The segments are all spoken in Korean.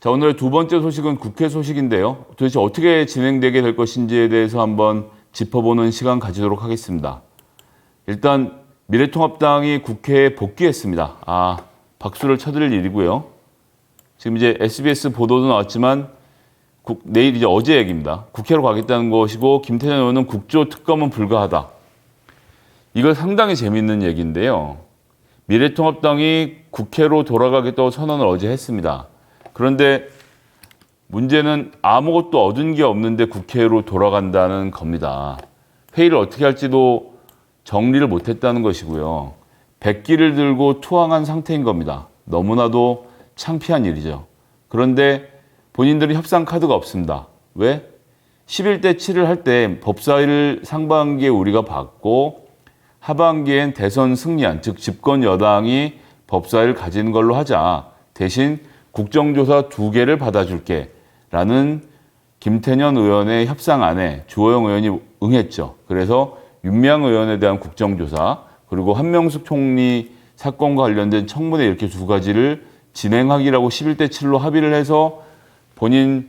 자, 오늘의 두 번째 소식은 국회 소식인데요. 도대체 어떻게 진행되게 될 것인지에 대해서 한번 짚어보는 시간 가지도록 하겠습니다. 일단 미래통합당이 국회에 복귀했습니다. 박수를 쳐드릴 일이고요. 지금 이제 SBS 보도도 나왔지만 내일 이제 어제 얘기입니다. 국회로 가겠다는 것이고 김태년 의원은 국조특검은 불가하다. 이거 상당히 재밌는 얘기인데요. 미래통합당이 국회로 돌아가겠다고 선언을 어제 했습니다. 그런데 문제는 아무것도 얻은 게 없는데 국회로 돌아간다는 겁니다. 회의를 어떻게 할지도 정리를 못했다는 것이고요. 백기를 들고 투항한 상태인 겁니다. 너무나도 창피한 일이죠. 그런데 본인들은 협상 카드가 없습니다. 왜? 11대 7을 할 때 법사위를 상반기에 우리가 받고 하반기엔 대선 승리한, 즉 집권 여당이 법사위를 가지는 걸로 하자. 대신 국정조사 2개를 받아줄게 라는 김태년 의원의 협상안에 주호영 의원이 응했죠. 그래서 윤미향 의원에 대한 국정조사, 그리고 한명숙 총리 사건과 관련된 청문회 이렇게 두 가지를 진행하기라고 11대 7로 합의를 해서 본인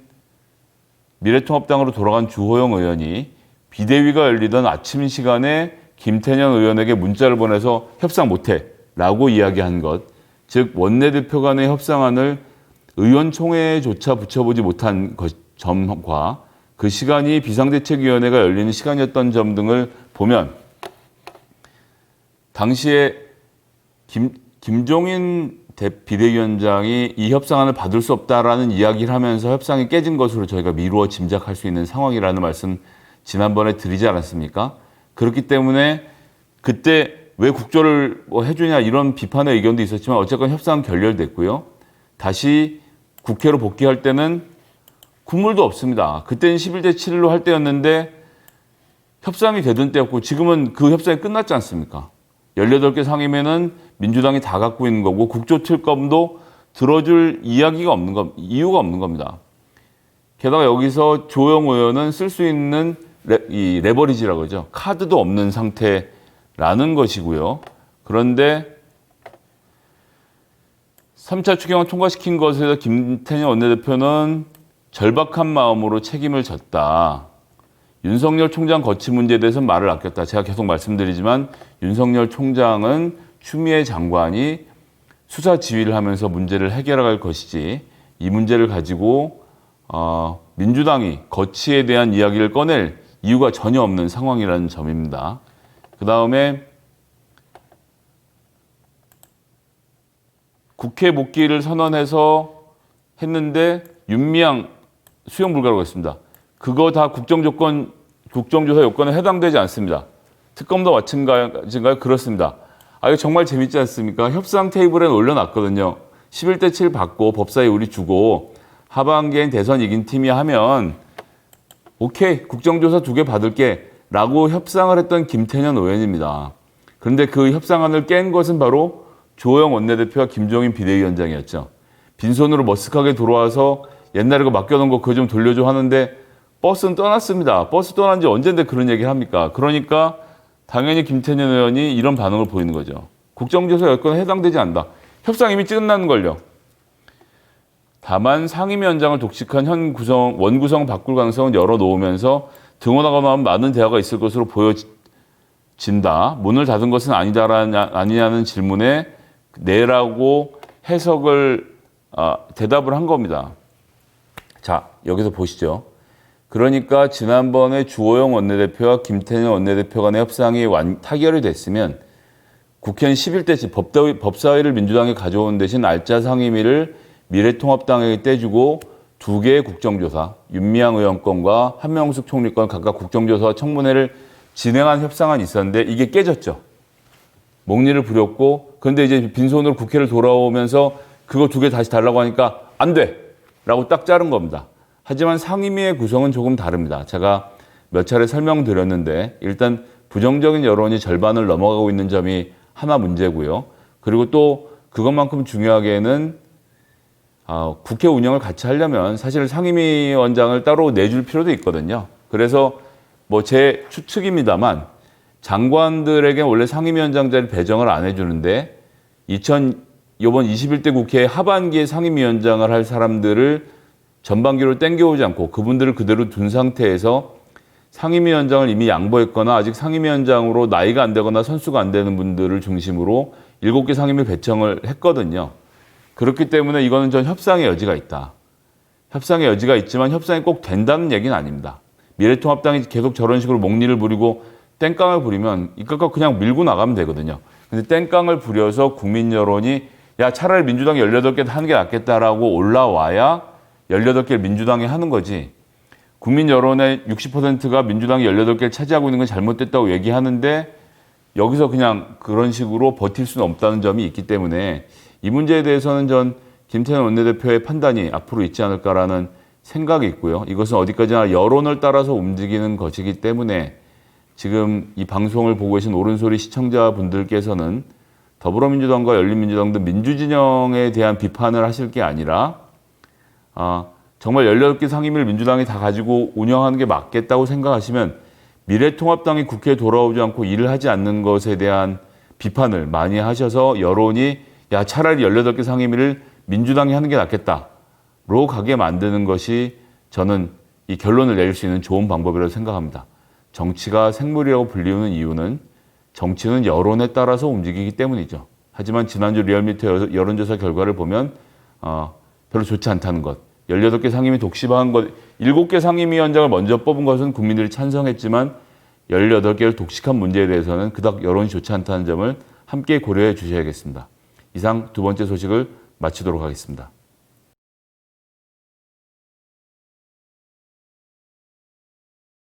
미래통합당으로 돌아간 주호영 의원이 비대위가 열리던 아침 시간에 김태년 의원에게 문자를 보내서 협상 못해 라고 이야기한 것, 즉 원내대표 간의 협상안을 의원총회조차 붙여보지 못한 점과 그 시간이 비상대책위원회가 열리는 시간이었던 점 등을 보면 당시에 김종인 비대위원장이 이 협상안을 받을 수 없다라는 이야기를 하면서 협상이 깨진 것으로 저희가 미루어 짐작할 수 있는 상황이라는 말씀 지난번에 드리지 않았습니까? 그렇기 때문에 그때 왜 국조를 해주냐 이런 비판의 의견도 있었지만 어쨌건 협상은 결렬됐고요. 다시 국회로 복귀할 때는 국물도 없습니다. 그때는 11대 7로 할 때였는데 협상이 되던 때였고 지금은 그 협상이 끝났지 않습니까? 18개 상임위는 민주당이 다 갖고 있는 거고 국조특검도 들어줄 이유가 없는 겁니다. 게다가 여기서 주호영 의원은 쓸 수 있는 레버리지라고 하죠. 카드도 없는 상태라는 것이고요. 그런데 3차 추경을 통과시킨 것에 대해서 김태년 원내대표는 절박한 마음으로 책임을 졌다. 윤석열 총장 거취 문제에 대해서 말을 아꼈다. 제가 계속 말씀드리지만 윤석열 총장은 추미애 장관이 수사 지휘를 하면서 문제를 해결할 것이지 이 문제를 가지고 민주당이 거취에 대한 이야기를 꺼낼 이유가 전혀 없는 상황이라는 점입니다. 그 다음에 국회 복귀를 선언해서 했는데 윤미향 수용 불가라고 했습니다. 그거 다 국정조사 요건에 해당되지 않습니다. 특검도 마찬가지인가요? 그렇습니다. 이거 정말 재밌지 않습니까? 협상 테이블에 올려놨거든요. 11대 7 받고 법사위 우리 주고 하반기엔 대선 이긴 팀이 하면 오케이 국정조사 2개 받을게 라고 협상을 했던 김태년 의원입니다. 그런데 그 협상안을 깬 것은 바로 주호영 원내대표와 김종인 비대위원장이었죠. 빈손으로 머쓱하게 돌아와서 옛날에 그거 맡겨놓은 거 그거 좀 돌려줘 하는데 버스는 떠났습니다. 버스 떠난 지 언젠데 그런 얘기를 합니까? 그러니까 당연히 김태년 의원이 이런 반응을 보이는 거죠. 국정조사 여건에 해당되지 않는다. 협상 이미 끝났는걸요. 다만 상임위원장을 독식한 원구성 바꿀 가능성은 열어놓으면서 등원하고 나면 많은 대화가 있을 것으로 보여진다. 문을 닫은 것은 아니냐는 질문에 네라고 대답을 한 겁니다. 자, 여기서 보시죠. 그러니까 지난번에 주호영 원내대표와 김태년 원내대표 간의 협상이 타결이 됐으면 국회는 11대 법사위를 민주당이 가져온 대신 알짜 상임위를 미래통합당에게 떼주고 2개의 국정조사, 윤미향 의원 건과 한명숙 총리 건 각각 국정조사와 청문회를 진행한 협상안이 있었는데 이게 깨졌죠. 목리를 부렸고 그런데 이제 빈손으로 국회를 돌아오면서 그거 2개 다시 달라고 하니까 안 돼! 라고 딱 자른 겁니다. 하지만 상임위의 구성은 조금 다릅니다. 제가 몇 차례 설명드렸는데 일단 부정적인 여론이 절반을 넘어가고 있는 점이 하나 문제고요. 그리고 또 그것만큼 중요하게는 국회 운영을 같이 하려면 사실 상임위원장을 따로 내줄 필요도 있거든요. 그래서 제 추측입니다만 장관들에게 원래 상임위원장 자리 배정을 안 해주는데 이번 21대 국회 하반기에 상임위원장을 할 사람들을 전반기로 땡겨오지 않고 그분들을 그대로 둔 상태에서 상임위원장을 이미 양보했거나 아직 상임위원장으로 나이가 안 되거나 선수가 안 되는 분들을 중심으로 7개 상임위 배청을 했거든요. 그렇기 때문에 이거는 전 협상의 여지가 있다. 협상의 여지가 있지만 협상이 꼭 된다는 얘기는 아닙니다. 미래통합당이 계속 저런 식으로 목리를 부리고 땡깡을 부리면 이까까 그냥 밀고 나가면 되거든요. 근데 땡깡을 부려서 국민 여론이 야 차라리 민주당이 18개 하는 게 낫겠다라고 올라와야 18개를 민주당이 하는 거지. 국민 여론의 60%가 민주당이 18개를 차지하고 있는 건 잘못됐다고 얘기하는데 여기서 그냥 그런 식으로 버틸 수는 없다는 점이 있기 때문에 이 문제에 대해서는 전 김태년 원내대표의 판단이 앞으로 있지 않을까라는 생각이 있고요. 이것은 어디까지나 여론을 따라서 움직이는 것이기 때문에 지금 이 방송을 보고 계신 옳은소리 시청자분들께서는 더불어민주당과 열린민주당 등 민주진영에 대한 비판을 하실 게 아니라 정말 18개 상임위를 민주당이 다 가지고 운영하는 게 맞겠다고 생각하시면 미래통합당이 국회에 돌아오지 않고 일을 하지 않는 것에 대한 비판을 많이 하셔서 여론이 야 차라리 18개 상임위를 민주당이 하는 게 낫겠다로 가게 만드는 것이 저는 이 결론을 내릴 수 있는 좋은 방법이라고 생각합니다. 정치가 생물이라고 불리우는 이유는 정치는 여론에 따라서 움직이기 때문이죠. 하지만 지난주 리얼미터 여론조사 결과를 보면 별로 좋지 않다는 것. 18개 상임위 독식한 것, 7개 상임위원장을 먼저 뽑은 것은 국민들이 찬성했지만 18개를 독식한 문제에 대해서는 그닥 여론이 좋지 않다는 점을 함께 고려해 주셔야겠습니다. 이상 두 번째 소식을 마치도록 하겠습니다.